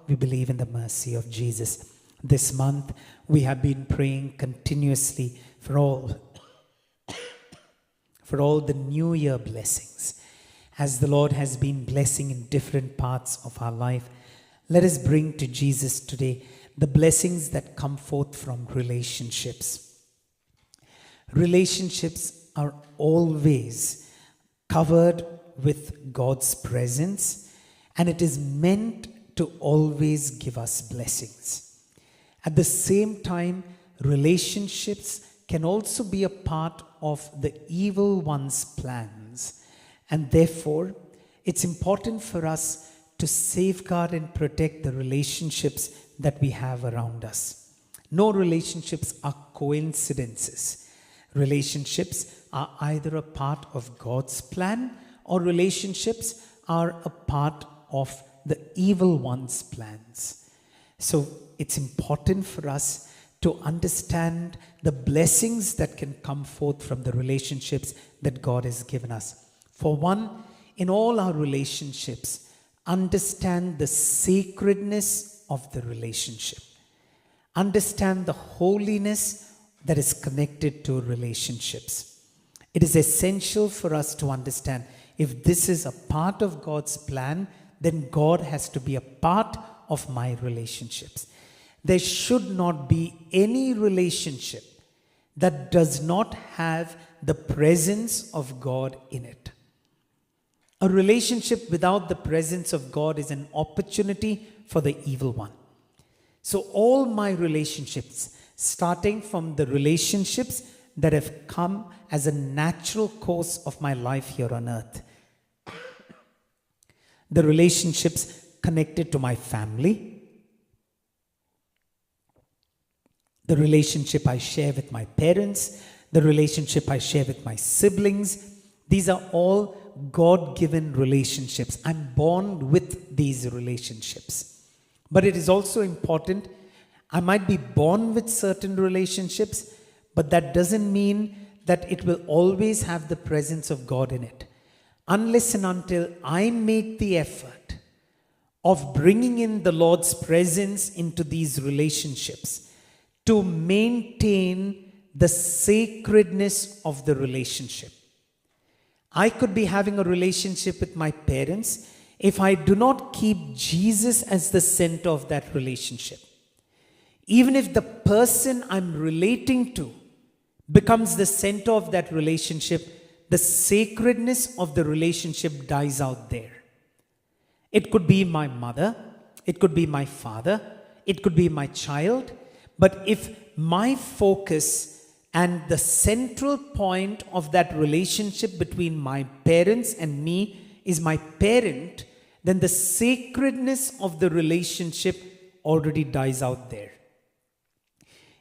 we believe in the mercy of Jesus. This month, we have been praying continuously for all the New Year blessings. As the Lord has been blessing in different parts of our life, let us bring to Jesus today the blessings that come forth from relationships. Relationships are always covered with God's presence, and it is meant to always give us blessings. At the same time, relationships can also be a part of the evil one's plans, and therefore it's important for us to safeguard and protect the relationships that we have around us. No relationships are coincidences. Relationships are either a part of God's plan, or relationships are a part of the evil one's plans. So it's important for us to understand the blessings that can come forth from the relationships that God has given us. For one, in all our relationships, understand the sacredness of the relationship. Understand the holiness that is connected to relationships. It is essential for us to understand if this is a part of God's plan, then God has to be a part of my relationships. There should not be any relationship that does not have the presence of God in it. A relationship without the presence of God is an opportunity for the evil one. So all my relationships, starting from the relationships that have come as a natural course of my life here on earth, the relationships connected to my family, the relationship I share with my parents, the relationship I share with my siblings, these are all God-given relationships. I'm born with these relationships. But it is also important, I might be born with certain relationships, but that doesn't mean that it will always have the presence of God in it. Unless and until I make the effort of bringing in the Lord's presence into these relationships to maintain the sacredness of the relationship. I could be having a relationship with my parents if I do not keep Jesus as the center of that relationship. Even if the person I'm relating to becomes the center of that relationship, the sacredness of the relationship dies out there. It could be my mother, it could be my father, it could be my child, but if my focus and the central point of that relationship between my parents and me is my parent, then the sacredness of the relationship already dies out there.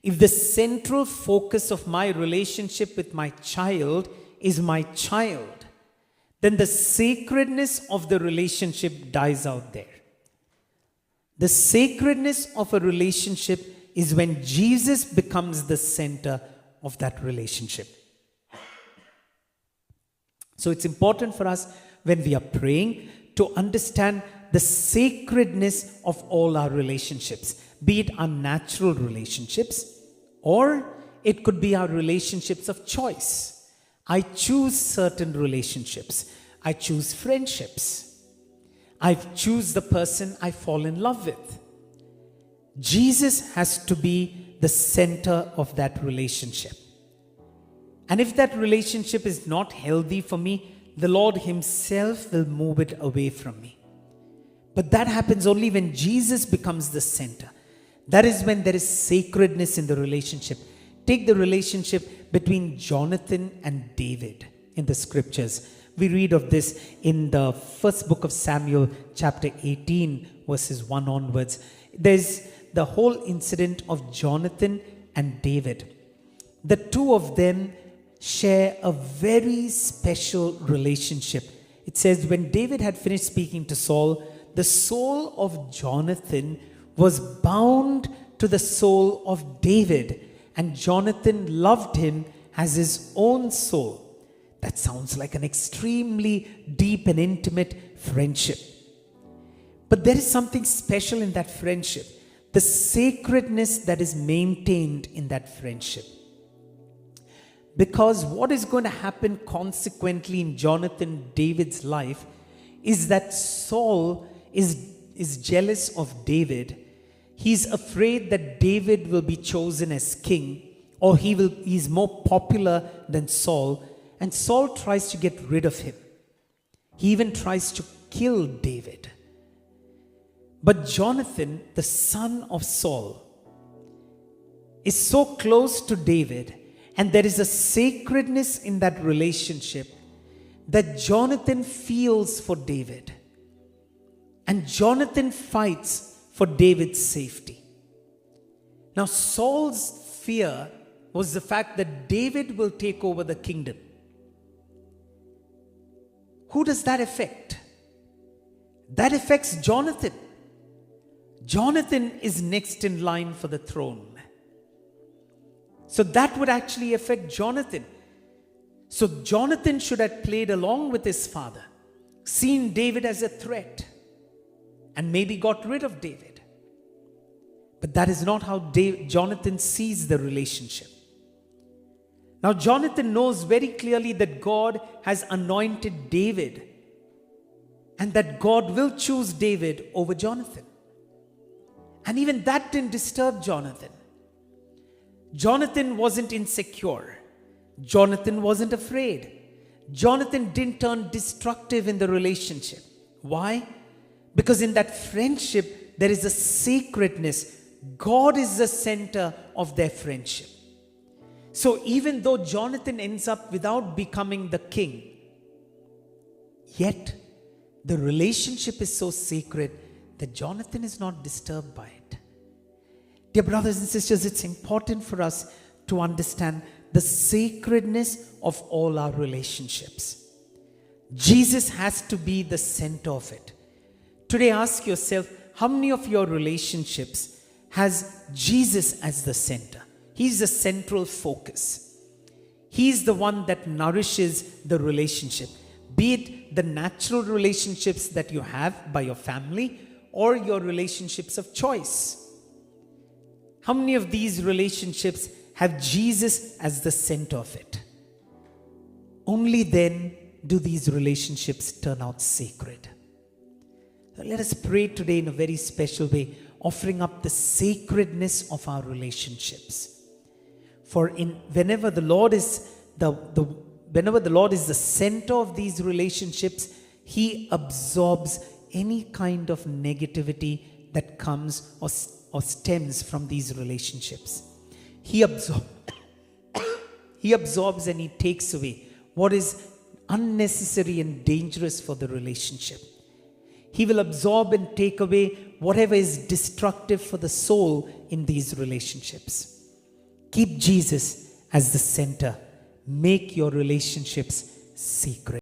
If the central focus of my relationship with my child is my child, then the sacredness of the relationship dies out there. The sacredness of a relationship is when Jesus becomes the center of that relationship. So it's important for us when we are praying to understand the sacredness of all our relationships, be it our natural relationships, or it could be our relationships of choice. I choose certain relationships. I choose friendships. I choose the person I fall in love with. Jesus has to be the center of that relationship. And if that relationship is not healthy for me, the Lord Himself will move it away from me. But that happens only when Jesus becomes the center. That is when there is sacredness in the relationship. Take the relationship between Jonathan and David in the scriptures. We read of this in the first book of Samuel, chapter 18, verses 1 onwards. There's the whole incident of Jonathan and David. The two of them share a very special relationship. It says, when David had finished speaking to Saul, the soul of Jonathan was bound to the soul of David, and Jonathan loved him as his own soul. That sounds like an extremely deep and intimate friendship. But there is something special in that friendship, the sacredness that is maintained in that friendship. Because what is going to happen consequently in Jonathan David's life is that Saul is jealous of David. He's afraid that David will be chosen as king, or he's more popular than Saul, and Saul tries to get rid of him. He even tries to kill David. But Jonathan, the son of Saul, is so close to David, and there is a sacredness in that relationship that Jonathan feels for David. And Jonathan fights for David's safety. Now, Saul's fear was the fact that David will take over the kingdom. Who does that affect? That affects Jonathan. Jonathan is next in line for the throne. So that would actually affect Jonathan. So Jonathan should have played along with his father, seen David as a threat, and maybe got rid of David. But that is not how Jonathan sees the relationship. Now, Jonathan knows very clearly that God has anointed David and that God will choose David over Jonathan. And even that didn't disturb Jonathan. Jonathan wasn't insecure. Jonathan wasn't afraid. Jonathan didn't turn destructive in the relationship. Why? Because in that friendship, there is a sacredness. God is the center of their friendship. So even though Jonathan ends up without becoming the king, yet the relationship is so sacred that Jonathan is not disturbed by it. Dear brothers and sisters, it's important for us to understand the sacredness of all our relationships. Jesus has to be the center of it. Today, ask yourself, how many of your relationships has Jesus as the center? He's the central focus. He's the one that nourishes the relationship, be it the natural relationships that you have by your family or your relationships of choice. How many of these relationships have Jesus as the center of it? Only then do these relationships turn out sacred. So let us pray today in a very special way, offering up the sacredness of our relationships. For whenever the Lord is the center of these relationships, He absorbs any kind of negativity that comes or stems from these relationships. He absorbs and He takes away what is unnecessary and dangerous for the relationship. He will absorb and take away whatever is destructive for the soul in these relationships. Keep Jesus as the center. Make your relationships sacred.